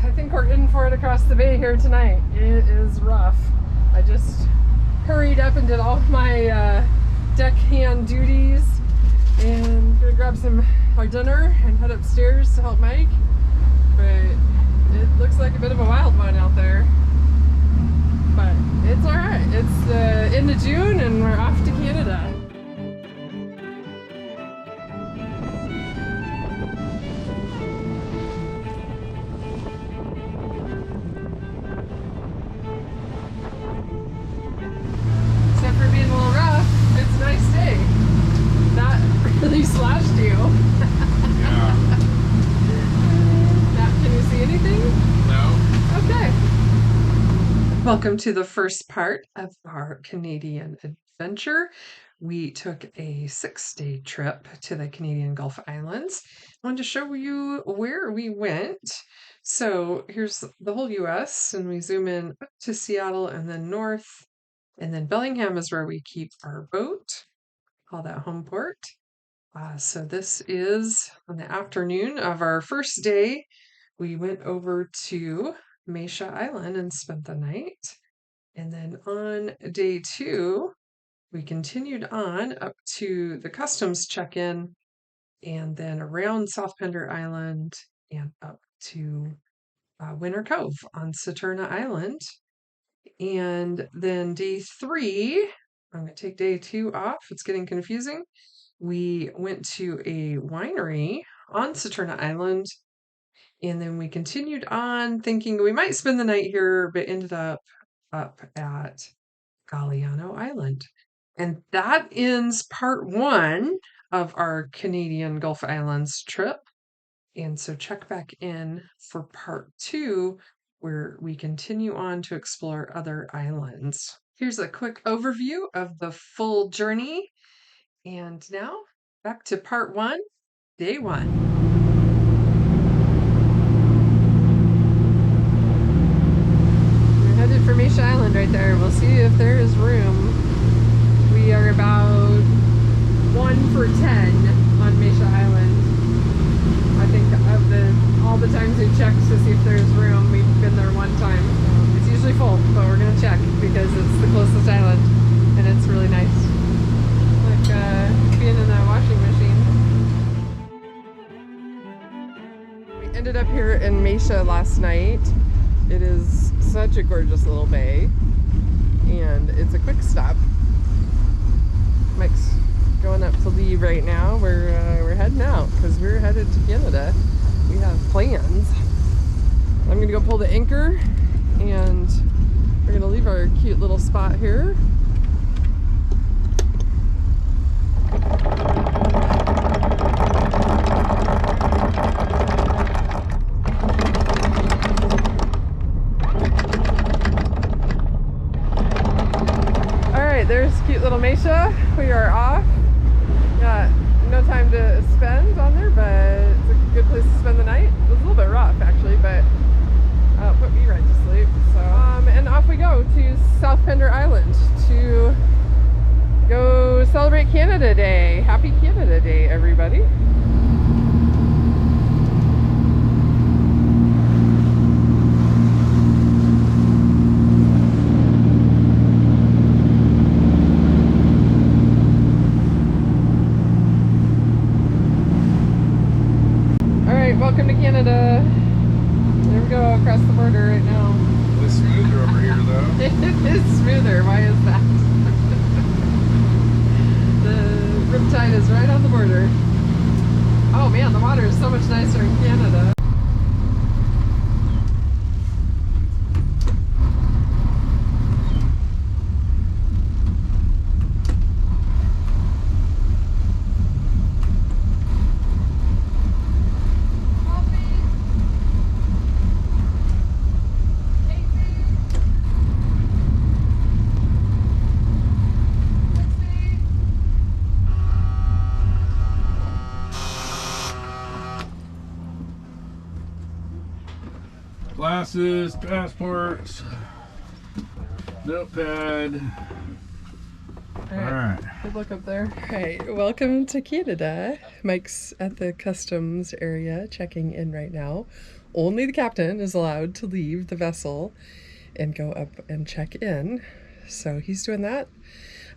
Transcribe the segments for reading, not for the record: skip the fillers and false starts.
I think we're in for it across the bay here tonight. It is rough. I just hurried up and did all of my deckhand duties, and gonna grab our dinner and head upstairs to help Mike. But it looks like a bit of a wild one out there. But it's alright. It's the end of June and we're off to Canada. Except for being a little rough, it's a nice day. That really slashed you. Yeah. Can you see anything? No. Okay. Welcome to the first part of our Canadian adventure. We took a 6-day trip to the Canadian Gulf Islands. I wanted to show you where we went. So here's the whole US, and we zoom in up to Seattle and then north. And then Bellingham is where we keep our boat, call that home port. So this is on the afternoon of our first day. We went over to Misha Island and spent the night. And then on day 2, we continued on up to the customs check-in and then around South Pender Island and up to Winter Cove on Saturna Island. And then day 3, I'm going to take day 2 off. It's getting confusing. We went to a winery on Saturna Island, and then we continued on thinking we might spend the night here, but ended up at Galiano Island. And that ends part 1 of our Canadian Gulf Islands trip. And so check back in for part 2, where we continue on to explore other islands. Here's a quick overview of the full journey. And now back to part 1, day 1. We're headed for Misha Island right there. We'll see if there is room. We are about 1 for 10 on Misha Island. I think of all the times we've checked to see if there's room, we've been there one time. It's usually full, but we're gonna check because it's the closest island and it's really nice. Like being in that washing machine. We ended up here in Misha last night. It is such a gorgeous little bay, and it's a quick stop. Mike's going up to leave right now. We're heading out because we're headed to Canada. We have plans. I'm gonna go pull the anchor, and we're gonna leave our cute little spot here. There's cute little Misha. We are off. Got no time to spend on there, but it's a good place to spend the night. It was a little bit rough actually, but put me right to sleep. So and off we go to South Pender Island to go celebrate Canada Day. Happy Canada Day, everybody. Welcome to Canada. There we go, across the border right now. It's smoother over here, though. It is smoother. Why is that? The riptide is right on the border. Oh man, the water is so much nicer in Canada. Glasses, passports, notepad. All right. Good luck up there. All right, welcome to Canada. Mike's at the customs area checking in right now. only the captain is allowed to leave the vessel and go up and check in. So he's doing that.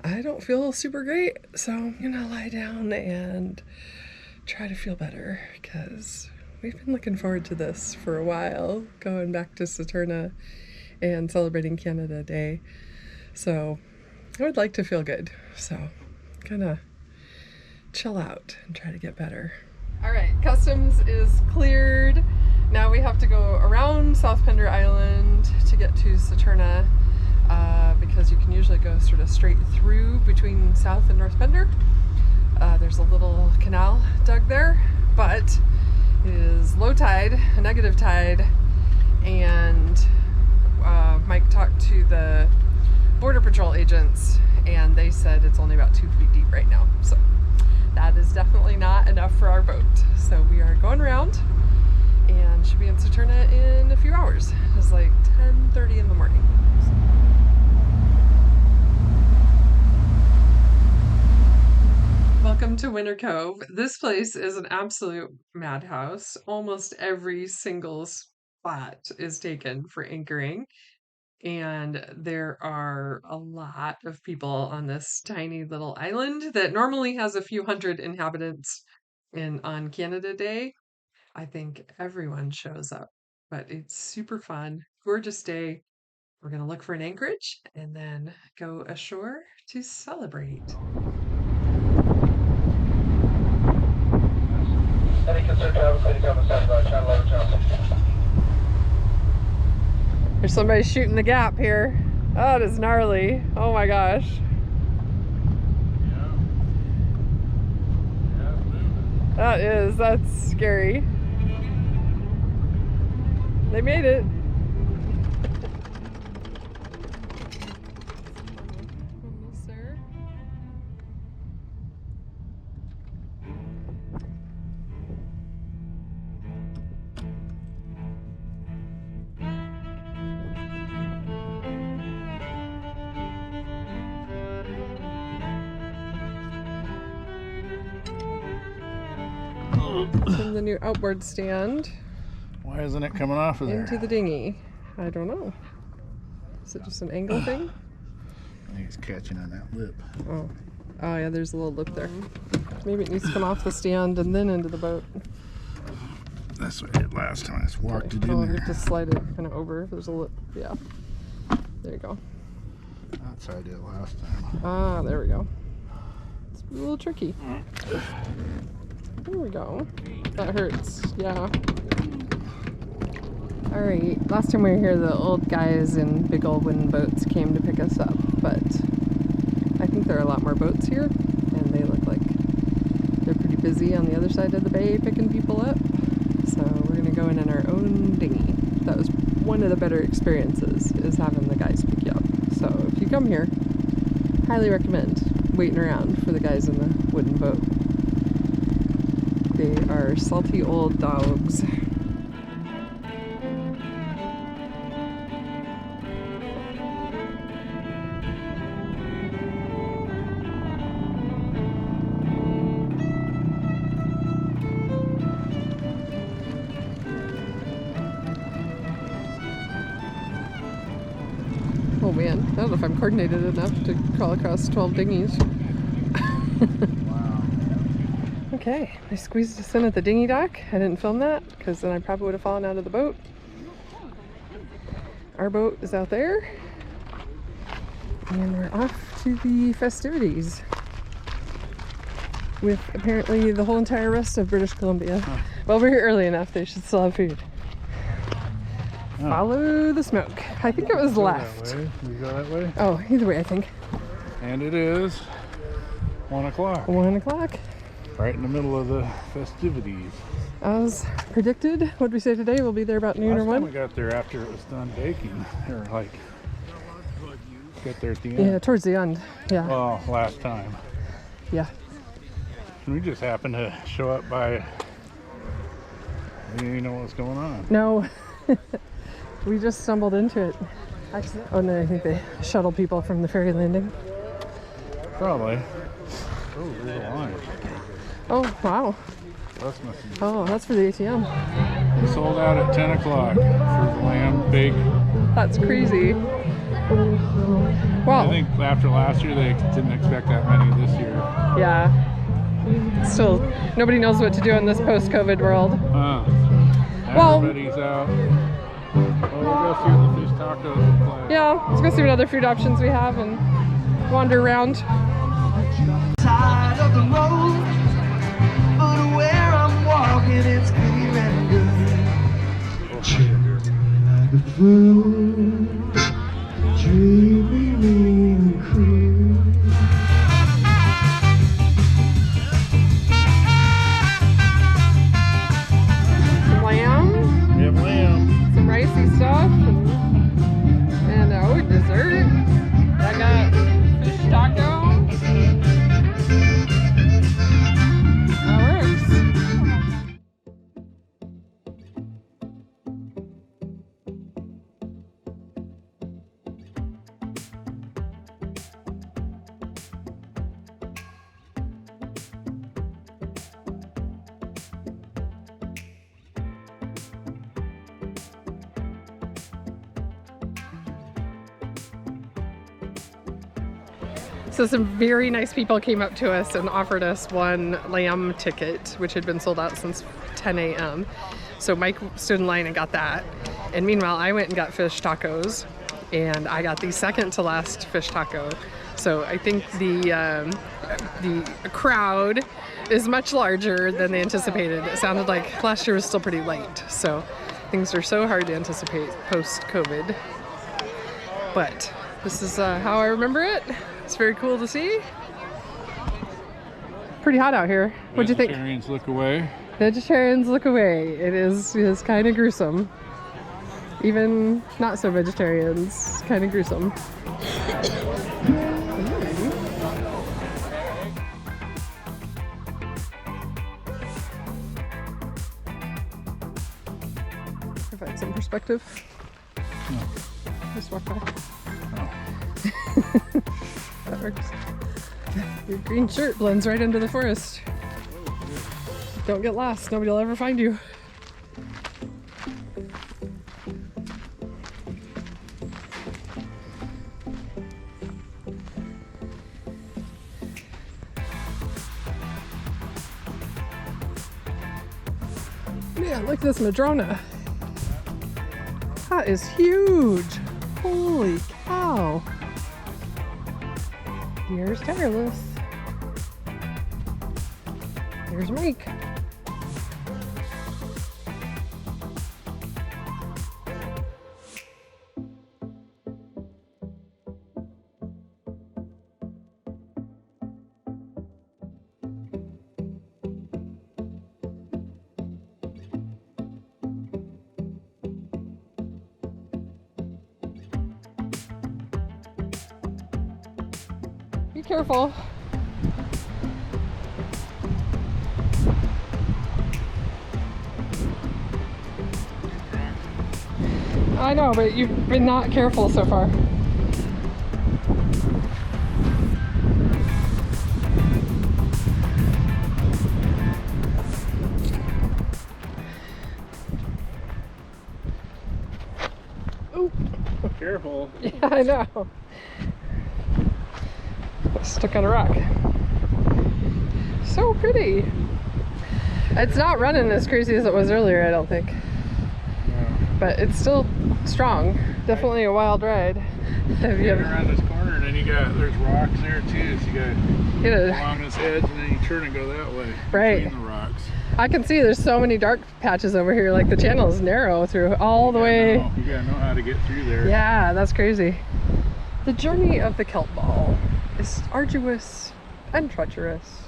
I don't feel super great, so I'm gonna lie down and try to feel better, because we've been looking forward to this for a while, going back to Saturna and celebrating Canada Day. So I would like to feel good, so I'm gonna chill out and try to get better. All right, customs is cleared. Now we have to go around South Pender Island to get to Saturna, because you can usually go sort of straight through between South and North Pender. There's a little canal dug there, but it is low tide, a negative tide, and Mike talked to the Border Patrol agents, and they said it's only about 2 feet deep right now. So that is definitely not enough for our boat. So we are going around and should be in Saturna in a few hours. It's like 10:30 in the morning. Welcome to Winter Cove. This place is an absolute madhouse. Almost every single spot is taken for anchoring. And there are a lot of people on this tiny little island that normally has a few hundred inhabitants. And on Canada Day, I think everyone shows up. But it's super fun, gorgeous day. We're going to look for an anchorage and then go ashore to celebrate. Any concern travel, please come and stand by. Channel 11, Channel 16. There's somebody shooting the gap here. Oh, it is gnarly. Oh my gosh. Yeah. That's scary. They made it. Almost there. From the new outboard stand. Why isn't it coming off of there? Into the dinghy. I don't know. Is it just an angle thing? I think it's catching on that lip. Oh. Oh yeah, there's a little lip there. Maybe it needs to come off the stand and then into the boat. That's what I did last time. I just walked it in You there. have to slide it kind of over. There's a lip. Yeah. There you go. That's how I did it last time. Ah, there we go. It's a little tricky. There we go. That hurts. Yeah. Alright, last time we were here, the old guys in big old wooden boats came to pick us up, but I think there are a lot more boats here, and they look like they're pretty busy on the other side of the bay picking people up. So we're gonna go in our own dinghy. That was one of the better experiences, is having the guys pick you up. So if you come here, highly recommend waiting around for the guys in the wooden boat. They are salty old dogs. Oh man, I don't know if I'm coordinated enough to crawl across 12 dinghies. Wow. Okay, I squeezed us in at the dinghy dock. I didn't film that because then I probably would have fallen out of the boat. Our boat is out there. And we're off to the festivities with apparently the whole entire rest of British Columbia. Huh. Well, we're here early enough, they should still have food. Oh. Follow the smoke. I think it was Go left. that way. We go that way. Oh, either way, I think. And it is 1 o'clock. 1 o'clock. Right in the middle of the festivities. As predicted, what did we say today? We'll be there about noon Last or time 1? we got there after it was done baking. Or like, get there at the end. Yeah, towards the end. Yeah. Well, last time. Yeah. And we just happened to show up by, we didn't even know what was going on. No. We just stumbled into it. Accident. Oh no, I think they shuttle people from the ferry landing. Probably. Oh, there's a line. Oh, wow. That's must be. Oh, that's for the ATM. Sold out at 10 o'clock for the lamb bake. That's crazy. Well, I think after last year they didn't expect that many this year. yeah. Still, nobody knows what to do in this post-COVID world. Everybody's out. Well, we'll go see what the fish tacos look like. Yeah, let's go see what other food options we have and wander around. Side of the road, but where I'm walking, it's clear and good. Sugar like a fool, dreaming cruel. Some lamb. We have lamb. Some ricey stuff. And oh, dessert. I got fish taco. That works. So some very nice people came up to us and offered us one lamb ticket, which had been sold out since 10 a.m. So Mike stood in line and got that. And meanwhile, I went and got fish tacos, and I got the second to last fish taco. So I think the crowd is much larger than they anticipated. It sounded like last year was still pretty light. So things are so hard to anticipate post-COVID. But this is how I remember it. It's very cool to see. Pretty hot out here. What'd you think? Vegetarians look away. Vegetarians look away. It is kind of gruesome. Even not so vegetarians, kind of gruesome. Provide some perspective. Just walk by. That works. Your green shirt blends right into the forest. Don't get lost. Nobody will ever find you. Man, look at this madrona. That is huge. Holy cow. Here's Tireless. Here's Mike. Be careful. I know, but you've been not careful so far. Oh, Careful. yeah, I know. Stuck on a rock. So pretty. It's not running as crazy as it was earlier, I don't think. No. But it's still strong. Definitely a wild ride. Have you Get ever around this corner, and then there's rocks there too. So you got get a, along this edge, and then you turn and go that way. Right. Between the rocks. I can see there's so many dark patches over here. Like the channel is narrow through all the way. You gotta know how to get through there. Yeah, that's crazy. The journey of the kelp ball is arduous and treacherous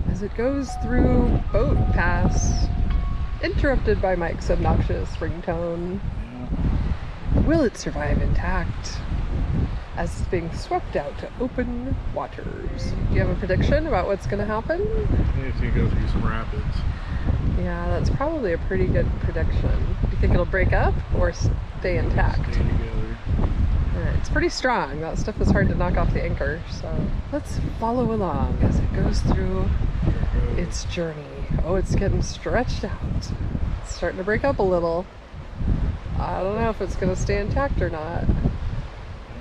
as it goes through Boat Pass, interrupted by Mike's obnoxious ringtone. Yeah. Will it survive intact as it's being swept out to open waters? Do you have a prediction about what's going to happen? It's gonna go through some rapids. Yeah, that's probably a pretty good prediction. Do you think it'll break up or stay intact? Stay together. It's pretty strong. That stuff is hard to knock off the anchor, so let's follow along as it goes through its journey. Oh, it's getting stretched out. It's starting to break up a little. I don't know if it's going to stay intact or not.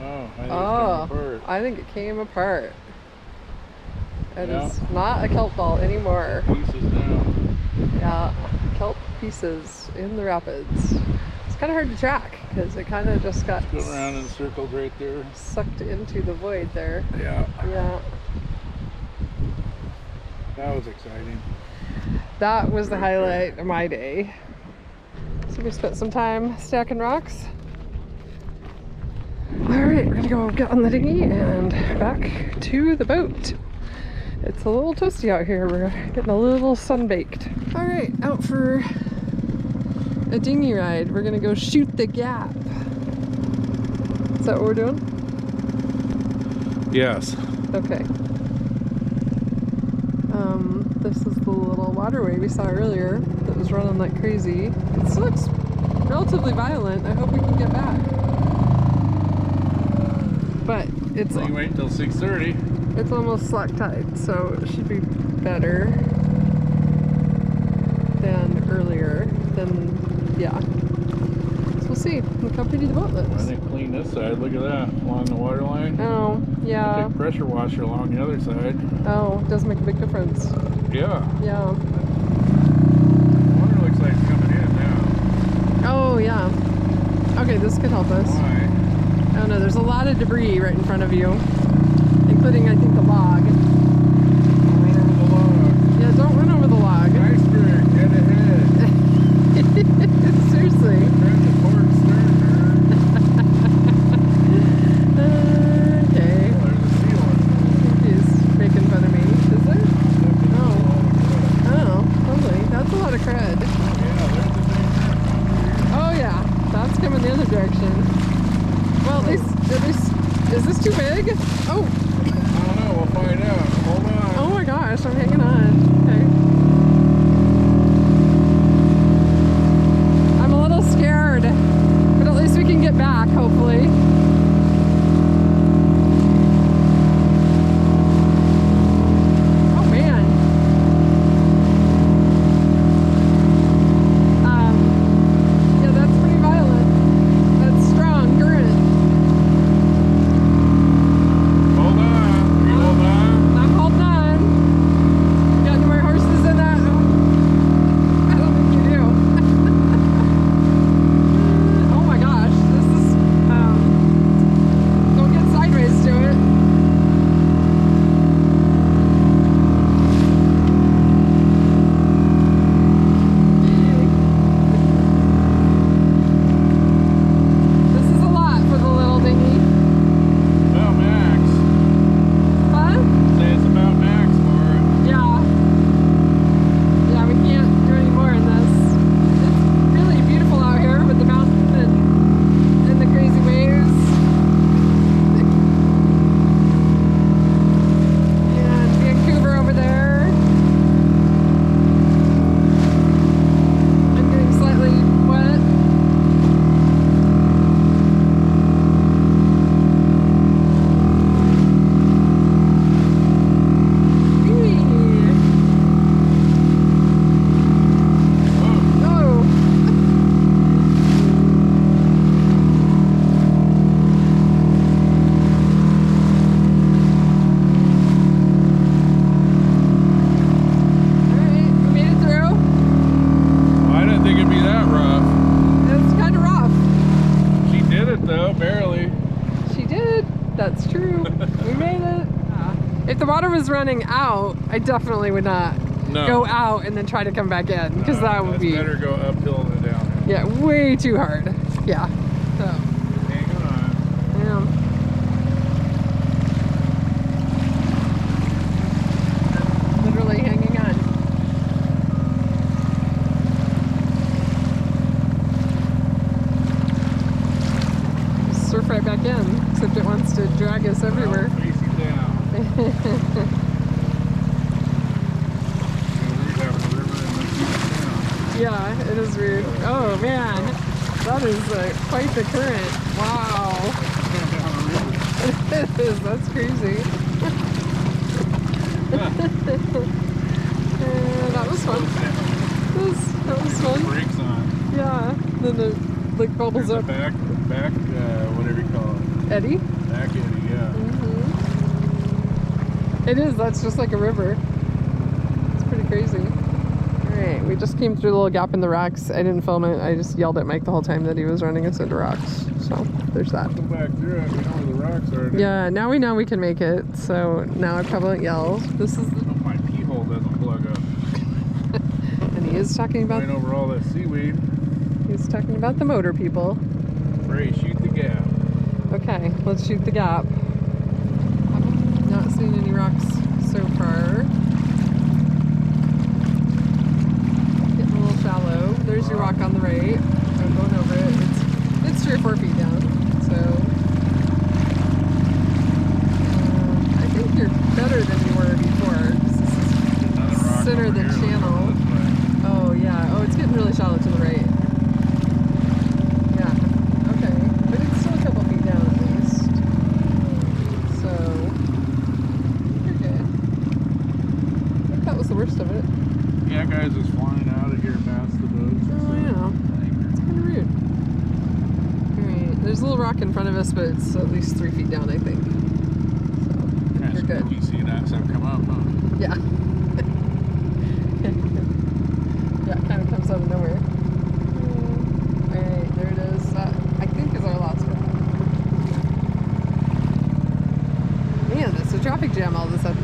Oh, I think it's coming apart. I think it came apart. It Yeah. is not a kelp ball anymore. Pieces down. Yeah, kelp pieces in the rapids. It's kind of hard to track because it kind of just got Go around and circled right there. sucked into the void there. Yeah. Yeah. That was exciting. That was the highlight of my day. So we spent some time stacking rocks. Alright, we're gonna go get on the dinghy and back to the boat. It's a little toasty out here. We're getting a little sun-baked. Alright, out for a dinghy ride. We're gonna go shoot the gap. Is that what we're doing? Yes. Okay. This is the little waterway we saw earlier that was running like crazy. It still looks relatively violent. I hope we can get back. But it's You wait until 6:30. It's almost slack tide, so it should be better than earlier. Yeah. So we'll see. Look how pretty the boat I looks. think clean this side. Look at that along the water line. Oh, yeah. Take pressure washer along the other side. Oh, it does make a big difference. Yeah. Yeah. The water looks like it's coming in now. Oh, yeah. Okay, this could help us. Why? I don't know, there's a lot of debris right in front of you, including, I think, the log. Don't run over the log. Yeah, don't run over the log. Iceberg, get ahead. Seriously. Turn the port stern. Okay. Oh, there's a seal on He's making fun of me. Is there? it. Oh, lovely. That's a lot of cred. Yeah, there's the thing. Oh yeah, that's coming the other direction. Well, at least, is this too big? Oh, I don't know, we'll find out. Hold on. oh my gosh, I'm hanging on. Okay. I'm a little scared, but at least we can get back, hopefully. Oh man. Yeah, that's pretty violent. That's strong current. Hold on. You hold on. I'm holding on. Got any more horses in that? I don't think you do. Oh my gosh, this is, don't get sideways to it. This is a lot for the little dinghy. Well, max. Huh? Say it's about max for it. Yeah. Yeah, we can't do any more in this. It's really beautiful out here with the mountain and the crazy waves. And Vancouver over there. I'm getting slightly wet. Oh. Alright, we made it through. Well, I didn't think it'd be that rough. It's kind of rough. She did it though, barely. She did. That's true. We made it. If the water was running out, I definitely would not No. go out and then try to come back in because that would That's be better go uphill than downhill. yeah, way too hard. Yeah. So, Hang on. yeah. Literally hanging on. Surf right back in, except it wants to drag us everywhere. Facing down. We're having a river and then down. Yeah, it is weird. Oh man, that is quite the current. Wow. Going down a river. It is, that's crazy. That was fun. That was fun. Brakes on. Yeah. Then it like bubbles There's up. a back, whatever you call it. Eddy? Back eddy, yeah. It is. That's just like a river. It's pretty crazy. All right, we just came through the little gap in the rocks. I didn't film it. I just yelled at Mike the whole time that he was running us into rocks. So there's that. Go back through it. We know where the rocks are. Yeah, now we know we can make it. So now I probably won't yell. This is. Oh, my pee hole doesn't plug up. And he is talking about. Going over all that seaweed. He's talking about the motor people. Ray, shoot the gap. Okay, let's shoot the gap. Not seeing any rocks so far. Getting a little shallow. There's your rock on the right. I'm going over it. It's 3 or 4 feet down. So I think you're better than you were before. This is center of the channel. Oh yeah. Oh, it's getting really shallow to the right. Worst of it. Yeah, guys was flying out of here past the boats. Oh yeah, it's kind of rude. Alright, there's a little rock in front of us, but it's at least 3 feet down, I think. So, you're good. You see that stuff come up, huh? Yeah. Yeah, it kind of comes out of nowhere. Alright, there it is. That, I think, is our last rock. Man, it's a traffic jam all of a sudden.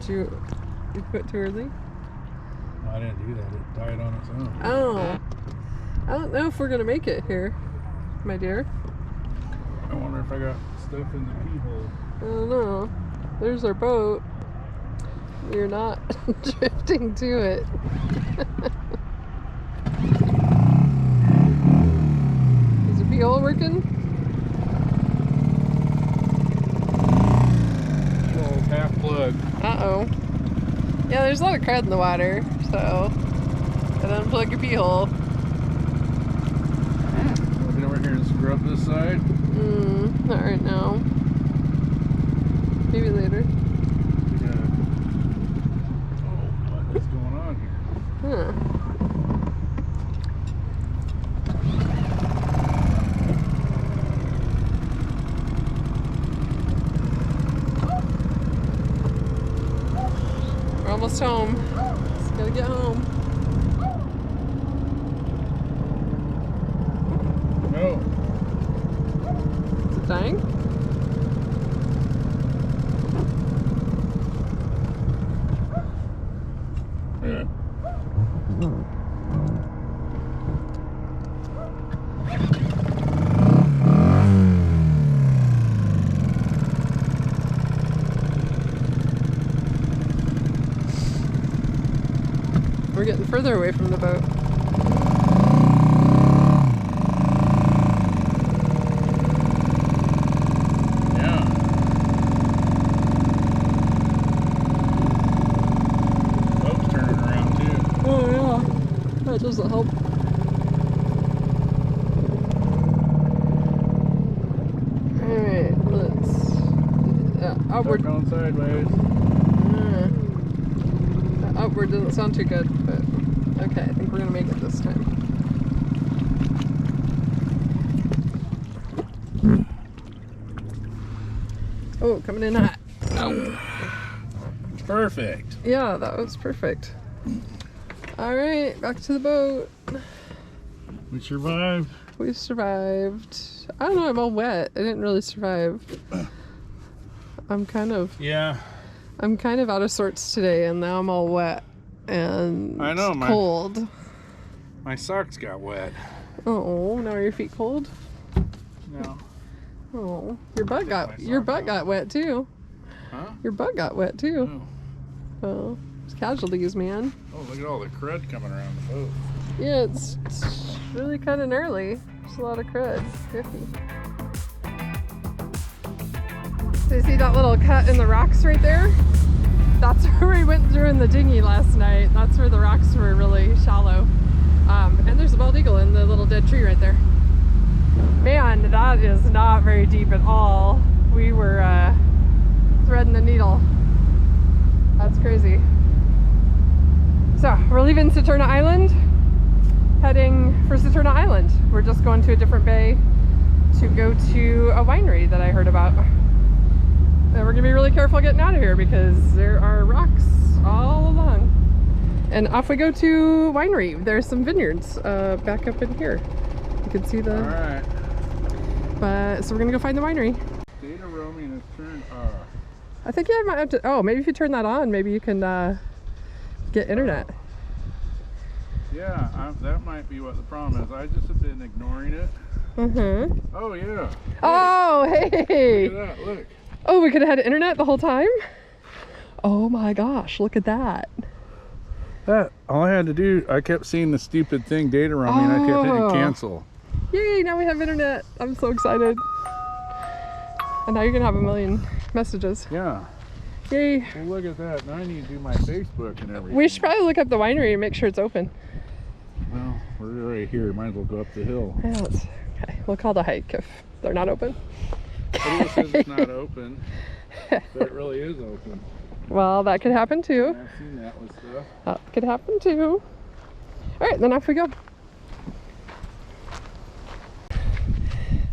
You quit too early? No, I didn't do that. It died on its own. Oh. I don't know if we're going to make it here, my dear. I wonder if I got stuff in the pee hole. I don't know. There's our boat. We're not drifting to it. Is the pee hole working? Pee hole's half plugged. Uh-oh. Yeah, there's a lot of crud in the water, so gotta unplug your pee hole. Get over here and scrub this side. Not right now. Maybe later. Yeah. Oh, what is going on here? Huh. We're almost home. Just gotta get home. No. Is it dying? Yeah. We're getting further away from the boat. Yeah. Boat's turning around too. Oh yeah. That doesn't help. Alright, let's... outward. Going sideways. Outward doesn't sound too good, but okay, I think we're gonna make it this time. Oh, coming in hot. Oh. Perfect. Yeah, that was perfect. Alright, back to the boat. We survived. We survived. I don't know, I'm all wet. I didn't really survive. I'm kind of out of sorts today, and now I'm all wet and I know, cold. My socks got wet. Oh, now are your feet cold? No. Oh, your butt got wet too. Huh? Your butt got wet too. Oh. Oh, it's casualties, man. Oh, look at all the crud coming around the boat. Yeah, it's really kind of gnarly. There's a lot of crud. 50. So you see that little cut in the rocks right there? That's where we went through in the dinghy last night. That's where the rocks were really shallow. And there's a bald eagle in the little dead tree right there. Man, that is not very deep at all. We were threading the needle. That's crazy. So we're leaving Saturna Island, heading for Saturna Island. We're just going to a different bay to go to a winery that I heard about. And we're gonna be really careful getting out of here because there are rocks all along. And off we go to winery. There's some vineyards back up in here. You can see the... Alright. But so we're gonna go find the winery. Data roaming is turned I think I might have to, oh, maybe if you turn that on, maybe you can get internet. Yeah, that might be what the problem is. I just have been ignoring it. Mm-hmm. Oh, yeah. Oh, hey! Look at that, look. Oh, we could have had internet the whole time? Oh my gosh, look at that. That, all I had to do, I kept seeing the stupid thing, data roaming, I kept hitting cancel. Yay, now we have internet. I'm so excited. And now you're gonna have a million messages. Yeah. Yay. Well, look at that. Now I need to do my Facebook and everything. We should probably look up the winery and make sure it's open. Well, we're right here. Might as well go up the hill. Yeah, okay, we'll call the hike if they're not open. It says it's not open, but it really is open. Well, that could happen too. And I've seen that with stuff. That could happen too. All right, then off we go.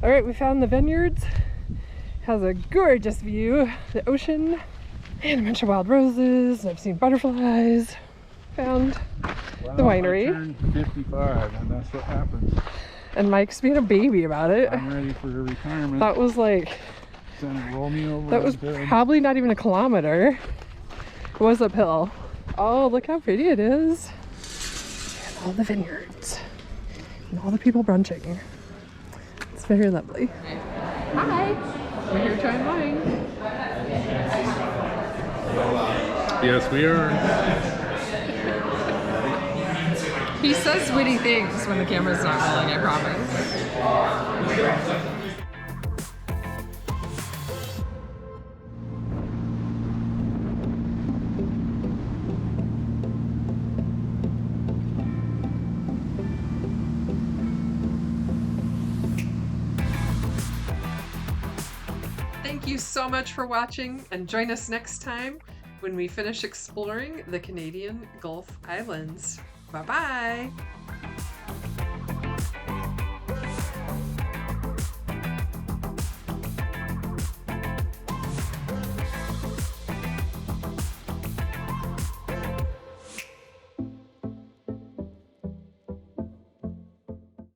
All right, we found the vineyards. Has a gorgeous view, the ocean, and a bunch of wild roses. I've seen butterflies. Found the winery. I turned 55, and that's what happens. And Mike's being a baby about it. I'm ready for retirement. That was like, Gonna roll me over. that was probably not even a kilometer. It was uphill. Oh, look how pretty it is. And all the vineyards. And all the people brunching. It's very lovely. Hi. We're here trying wine. Yes, we are. He says witty things when the camera's not rolling, I promise. Thank you so much for watching, and join us next time when we finish exploring the Canadian Gulf Islands. Bye-bye!